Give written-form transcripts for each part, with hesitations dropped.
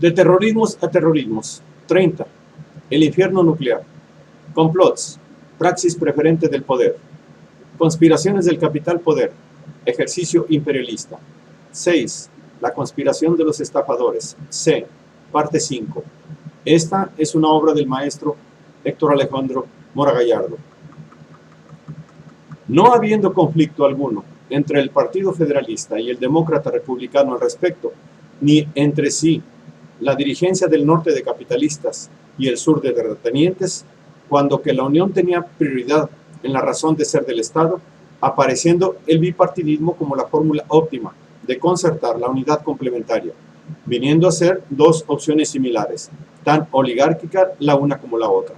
De terrorismos a terrorismos. 30. El infierno nuclear. Complots. Praxis preferente del poder. Conspiraciones del capital-poder. Ejercicio imperialista. 6. La conspiración de los estafadores. C. Parte 5. Esta es una obra del maestro Héctor Alejandro Mora Gallardo. No habiendo conflicto alguno entre el Partido Federalista y el Demócrata Republicano al respecto, ni entre sí la dirigencia del norte de capitalistas y el sur de terratenientes, cuando que la unión tenía prioridad en la razón de ser del Estado, apareciendo el bipartidismo como la fórmula óptima de concertar la unidad complementaria, viniendo a ser dos opciones similares, tan oligárquica la una como la otra.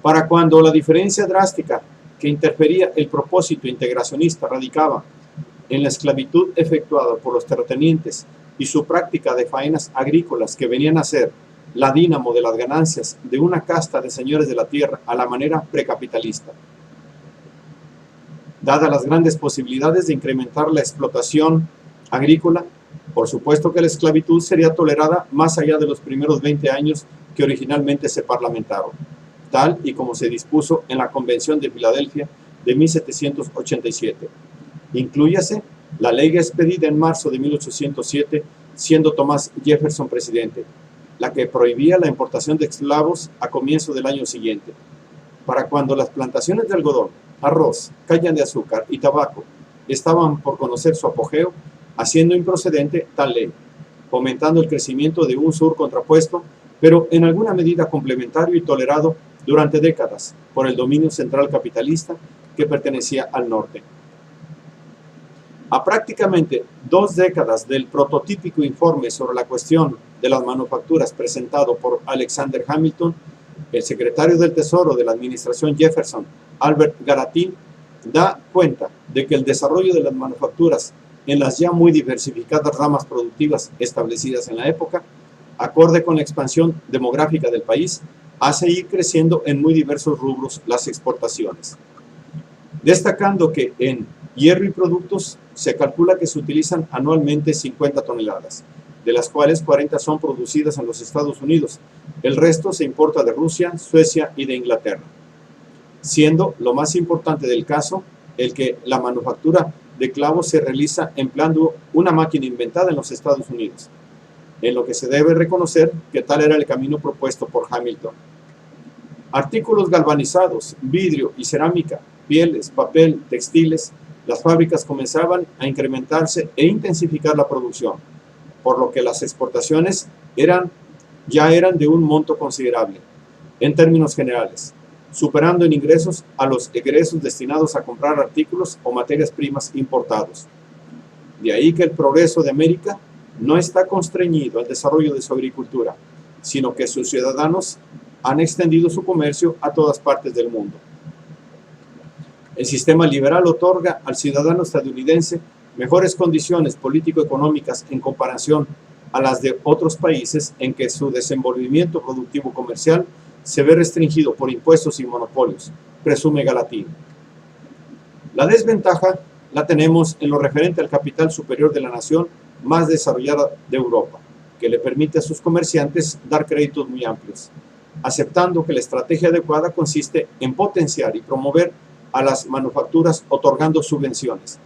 Para cuando la diferencia drástica que interfería el propósito integracionista radicaba en la esclavitud efectuada por los terratenientes y su práctica de faenas agrícolas que venían a ser la dínamo de las ganancias de una casta de señores de la tierra a la manera precapitalista. Dadas las grandes posibilidades de incrementar la explotación agrícola, por supuesto que la esclavitud sería tolerada más allá de los primeros 20 años que originalmente se parlamentaron, tal y como se dispuso en la Convención de Filadelfia de 1787. Inclúyase la ley expedida en marzo de 1807, siendo Thomas Jefferson presidente, la que prohibía la importación de esclavos a comienzo del año siguiente. Para cuando las plantaciones de algodón, arroz, caña de azúcar y tabaco estaban por conocer su apogeo, haciendo improcedente tal ley, fomentando el crecimiento de un sur contrapuesto, pero en alguna medida complementario y tolerado durante décadas por el dominio central capitalista que pertenecía al norte. A prácticamente 2 décadas del prototípico informe sobre la cuestión de las manufacturas presentado por Alexander Hamilton, el secretario del Tesoro de la administración Jefferson, Albert Gallatin, da cuenta de que el desarrollo de las manufacturas en las ya muy diversificadas ramas productivas establecidas en la época, acorde con la expansión demográfica del país, hace ir creciendo en muy diversos rubros las exportaciones. Destacando que en hierro y productos se calcula que se utilizan anualmente 50 toneladas, de las cuales 40 son producidas en los Estados Unidos. El resto se importa de Rusia, Suecia y de Inglaterra, siendo lo más importante del caso el que la manufactura de clavos se realiza empleando una máquina inventada en los Estados Unidos, en lo que se debe reconocer que tal era el camino propuesto por Hamilton. Artículos galvanizados, vidrio y cerámica, pieles, papel, textiles, las fábricas comenzaban a incrementarse e intensificar la producción, por lo que las exportaciones ya eran de un monto considerable, en términos generales, superando en ingresos a los egresos destinados a comprar artículos o materias primas importados. De ahí que el progreso de América no está constreñido al desarrollo de su agricultura, sino que sus ciudadanos han extendido su comercio a todas partes del mundo. El sistema liberal otorga al ciudadano estadounidense mejores condiciones político-económicas en comparación a las de otros países en que su desenvolvimiento productivo comercial se ve restringido por impuestos y monopolios, presume Gallatin. La desventaja la tenemos en lo referente al capital superior de la nación más desarrollada de Europa, que le permite a sus comerciantes dar créditos muy amplios, aceptando que la estrategia adecuada consiste en potenciar y promover a las manufacturas otorgando subvenciones,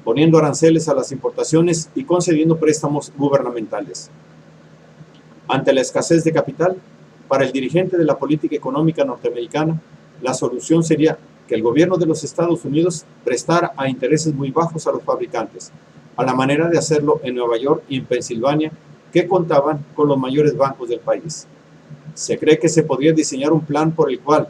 poniendo aranceles a las importaciones y concediendo préstamos gubernamentales. Ante la escasez de capital, para el dirigente de la política económica norteamericana, la solución sería que el gobierno de los Estados Unidos prestara a intereses muy bajos a los fabricantes, a la manera de hacerlo en Nueva York y en Pensilvania, que contaban con los mayores bancos del país. Se cree que se podría diseñar un plan por el cual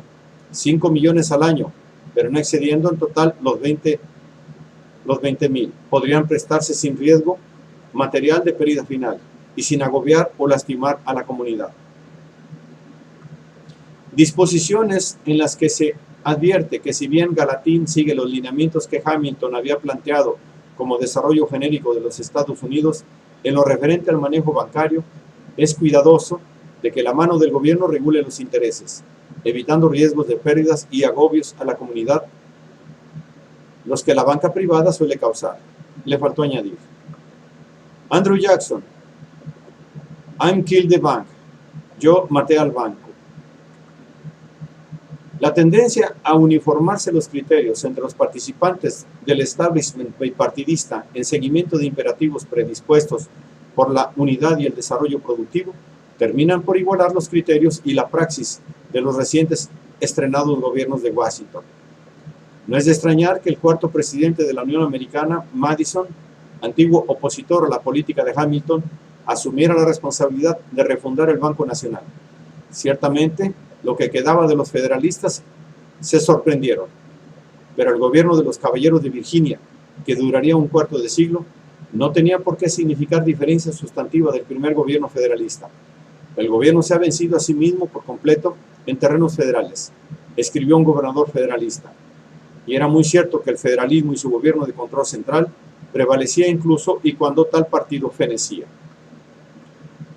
5 millones al año, pero no excediendo en total los 20,000, podrían prestarse sin riesgo material de pérdida final y sin agobiar o lastimar a la comunidad. Disposiciones en las que se advierte que si bien Gallatin sigue los lineamientos que Hamilton había planteado como desarrollo genérico de los Estados Unidos, en lo referente al manejo bancario, es cuidadoso de que la mano del gobierno regule los intereses, evitando riesgos de pérdidas y agobios a la comunidad, los que la banca privada suele causar. Le faltó añadir. Andrew Jackson, I'm killed the bank. Yo maté al banco. La tendencia a uniformarse los criterios entre los participantes del establishment bipartidista en seguimiento de imperativos predispuestos por la unidad y el desarrollo productivo terminan por igualar los criterios y la praxis de los recientes estrenados gobiernos de Washington. No es de extrañar que el cuarto presidente de la Unión Americana, Madison, antiguo opositor a la política de Hamilton, asumiera la responsabilidad de refundar el Banco Nacional. Ciertamente, lo que quedaba de los federalistas se sorprendieron, pero el gobierno de los Caballeros de Virginia, que duraría un cuarto de siglo, no tenía por qué significar diferencia sustantiva del primer gobierno federalista. El gobierno se ha vencido a sí mismo por completo en terrenos federales, escribió un gobernador federalista. Y era muy cierto que el federalismo y su gobierno de control central prevalecía incluso y cuando tal partido fenecía.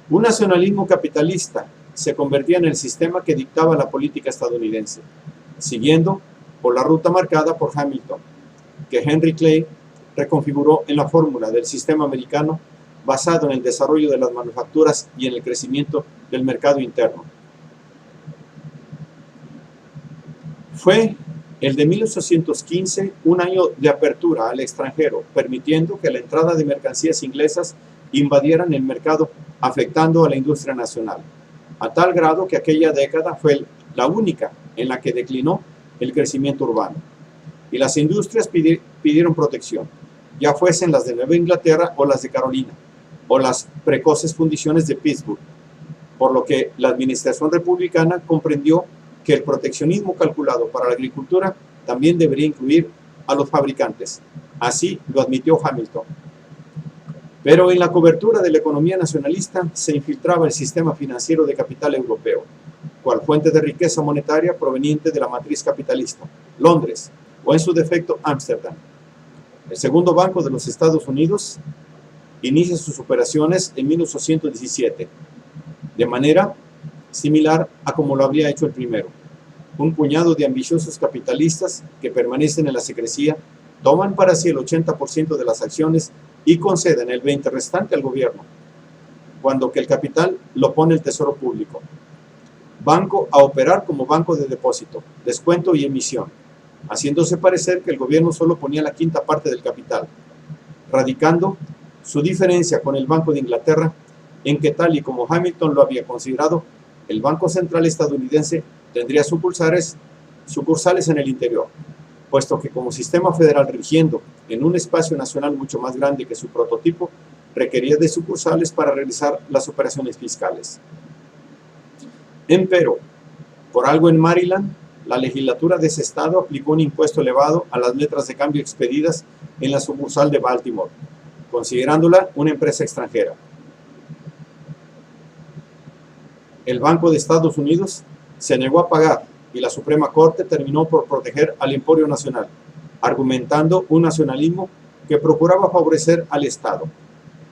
Un nacionalismo capitalista se convertía en el sistema que dictaba la política estadounidense, siguiendo por la ruta marcada por Hamilton, que Henry Clay reconfiguró en la fórmula del sistema americano basado en el desarrollo de las manufacturas y en el crecimiento del mercado interno. Fue el de 1815 un año de apertura al extranjero, permitiendo que la entrada de mercancías inglesas invadieran el mercado, afectando a la industria nacional, a tal grado que aquella década fue la única en la que declinó el crecimiento urbano. Y las industrias pidieron protección, ya fuesen las de Nueva Inglaterra o las de Carolina, o las precoces fundiciones de Pittsburgh, por lo que la administración republicana comprendió que el proteccionismo calculado para la agricultura también debería incluir a los fabricantes. Así lo admitió Hamilton. Pero en la cobertura de la economía nacionalista se infiltraba el sistema financiero de capital europeo, cual fuente de riqueza monetaria proveniente de la matriz capitalista, Londres, o en su defecto Ámsterdam. El segundo banco de los Estados Unidos inicia sus operaciones en 1817, de manera similar a como lo habría hecho el primero. Un puñado de ambiciosos capitalistas que permanecen en la secrecía toman para sí el 80% de las acciones y conceden el 20% restante al gobierno, cuando que el capital lo pone el Tesoro Público. Banco a operar como banco de depósito, descuento y emisión, haciéndose parecer que el gobierno solo ponía la quinta parte del capital, radicando su diferencia con el Banco de Inglaterra en que, tal y como Hamilton lo había considerado, el Banco Central estadounidense tendría sucursales en el interior, puesto que como sistema federal rigiendo en un espacio nacional mucho más grande que su prototipo, requería de sucursales para realizar las operaciones fiscales. Empero, por algo en Maryland, la legislatura de ese estado aplicó un impuesto elevado a las letras de cambio expedidas en la sucursal de Baltimore, considerándola una empresa extranjera. El Banco de Estados Unidos se negó a pagar y la Suprema Corte terminó por proteger al Emporio Nacional, argumentando un nacionalismo que procuraba favorecer al Estado.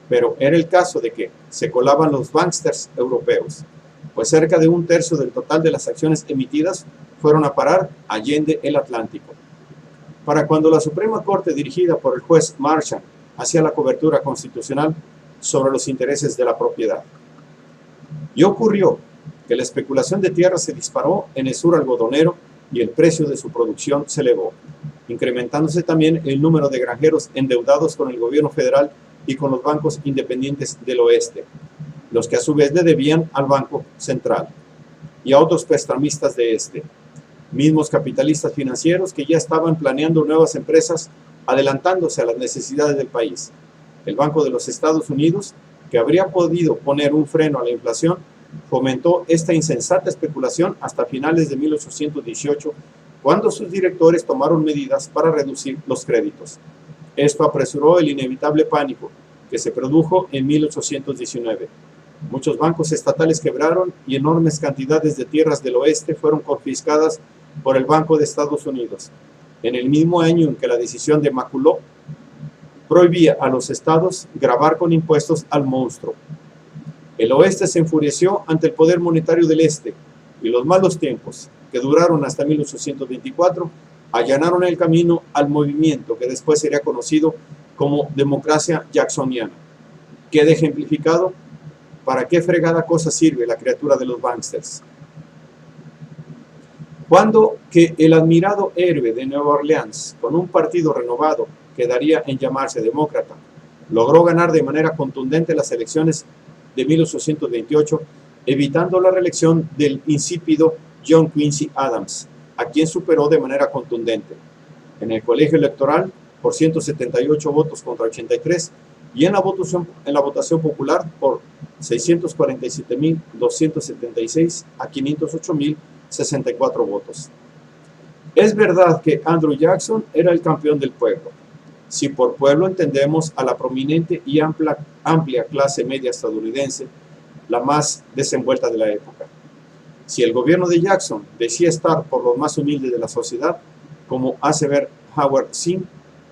Pero era el caso de que se colaban los banksters europeos, pues cerca de un tercio del total de las acciones emitidas fueron a parar allende el Atlántico. Para cuando la Suprema Corte, dirigida por el juez Marshall, hacía la cobertura constitucional sobre los intereses de la propiedad. Y ocurrió que la especulación de tierra se disparó en el sur algodonero y el precio de su producción se elevó, incrementándose también el número de granjeros endeudados con el gobierno federal y con los bancos independientes del oeste, los que a su vez le debían al Banco Central y a otros prestamistas de este, mismos capitalistas financieros que ya estaban planeando nuevas empresas adelantándose a las necesidades del país. El Banco de los Estados Unidos, que habría podido poner un freno a la inflación, fomentó esta insensata especulación hasta finales de 1818, cuando sus directores tomaron medidas para reducir los créditos. Esto apresuró el inevitable pánico que se produjo en 1819. Muchos bancos estatales quebraron y enormes cantidades de tierras del oeste fueron confiscadas por el Banco de Estados Unidos, en el mismo año en que la decisión de McCulloch prohibía a los estados gravar con impuestos al monstruo. El oeste se enfureció ante el poder monetario del este y los malos tiempos, que duraron hasta 1824, allanaron el camino al movimiento que después sería conocido como democracia jacksoniana. Queda ejemplificado ¿Para qué fregada cosa sirve la criatura de los banksters? Cuando que el admirado héroe de Nueva Orleans, con un partido renovado que daría en llamarse demócrata, logró ganar de manera contundente las elecciones de 1828, evitando la reelección del insípido John Quincy Adams, a quien superó de manera contundente en el colegio electoral por 178 votos contra 83 y en la votación popular por 647.276 a 508.064 votos. Es verdad que Andrew Jackson era el campeón del pueblo, si por pueblo entendemos a la prominente y amplia clase media estadounidense, la más desenvuelta de la época. Si el gobierno de Jackson decía estar por los más humildes de la sociedad, como hace ver Howard Zinn,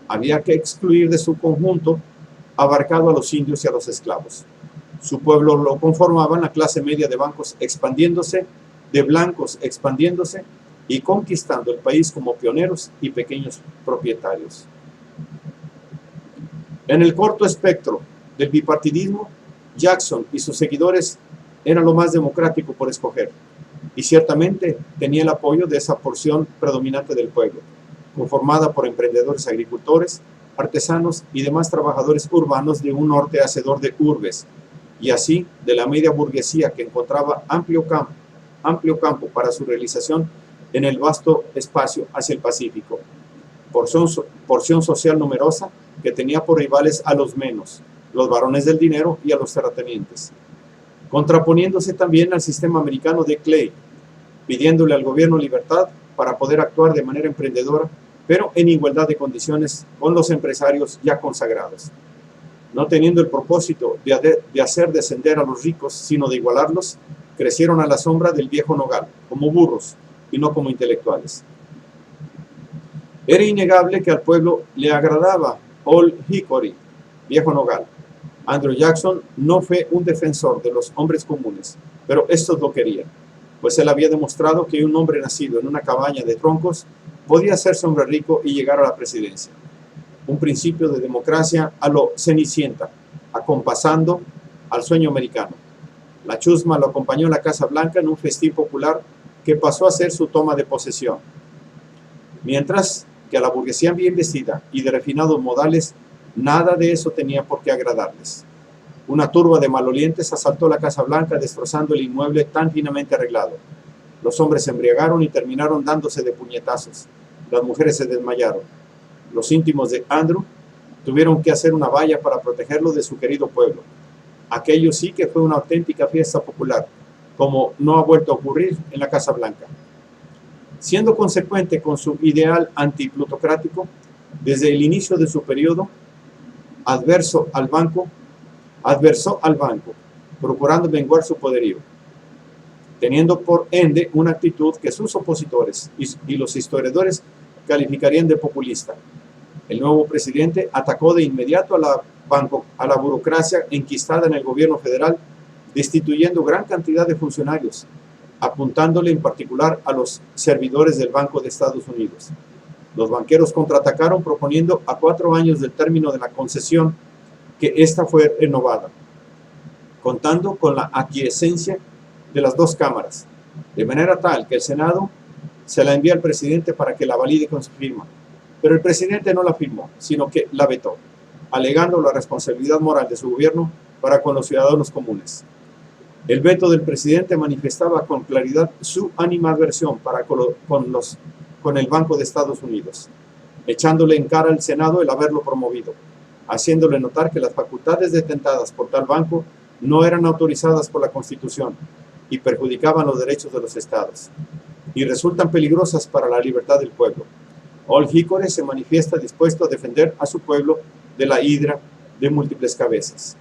había que excluir de su conjunto abarcado a los indios y a los esclavos. Su pueblo lo conformaban la clase media de blancos expandiéndose y conquistando el país como pioneros y pequeños propietarios. En el corto espectro del bipartidismo, Jackson y sus seguidores eran lo más democrático por escoger, y ciertamente tenía el apoyo de esa porción predominante del pueblo, conformada por emprendedores agricultores, artesanos y demás trabajadores urbanos de un norte hacedor de urbes, y así de la media burguesía que encontraba amplio campo para su realización en el vasto espacio hacia el Pacífico. Porción social numerosa que tenía por rivales a los menos, los varones del dinero y a los terratenientes, contraponiéndose también al sistema americano de Clay, pidiéndole al gobierno libertad para poder actuar de manera emprendedora, pero en igualdad de condiciones con los empresarios ya consagrados, no teniendo el propósito de hacer descender a los ricos, sino de igualarlos. Crecieron a la sombra del viejo nogal, como burros y no como intelectuales. Era innegable que al pueblo le agradaba Old Hickory, viejo nogal. Andrew Jackson no fue un defensor de los hombres comunes, pero estos lo querían, pues él había demostrado que un hombre nacido en una cabaña de troncos podía hacerse hombre rico y llegar a la presidencia. Un principio de democracia a lo Cenicienta, acompasando al sueño americano. La chusma lo acompañó en la Casa Blanca en un festín popular que pasó a ser su toma de posesión. Mientras que a la burguesía bien vestida y de refinados modales, nada de eso tenía por qué agradarles. Una turba de malolientes asaltó la Casa Blanca destrozando el inmueble tan finamente arreglado. Los hombres se embriagaron y terminaron dándose de puñetazos. Las mujeres se desmayaron. Los íntimos de Andrew tuvieron que hacer una valla para protegerlo de su querido pueblo. Aquello sí que fue una auténtica fiesta popular, como no ha vuelto a ocurrir en la Casa Blanca. Siendo consecuente con su ideal antiplutocrático, desde el inicio de su periodo, adversó al banco, procurando menguar su poderío, teniendo por ende una actitud que sus opositores y los historiadores calificarían de populista. El nuevo presidente atacó de inmediato a la burocracia enquistada en el gobierno federal, destituyendo gran cantidad de funcionarios, apuntándole en particular a los servidores del Banco de Estados Unidos. Los banqueros contraatacaron proponiendo a 4 años del término de la concesión que ésta fue renovada, contando con la aquiescencia de las 2 cámaras, de manera tal que el Senado se la envía al presidente para que la valide con su firma. Pero el presidente no la firmó, sino que la vetó, alegando la responsabilidad moral de su gobierno para con los ciudadanos comunes. El veto del presidente manifestaba con claridad su animadversión para con el Banco de Estados Unidos, echándole en cara al Senado el haberlo promovido, haciéndole notar que las facultades detentadas por tal banco no eran autorizadas por la Constitución y perjudicaban los derechos de los estados, y resultan peligrosas para la libertad del pueblo. Old Hickory se manifiesta dispuesto a defender a su pueblo de la hidra de múltiples cabezas.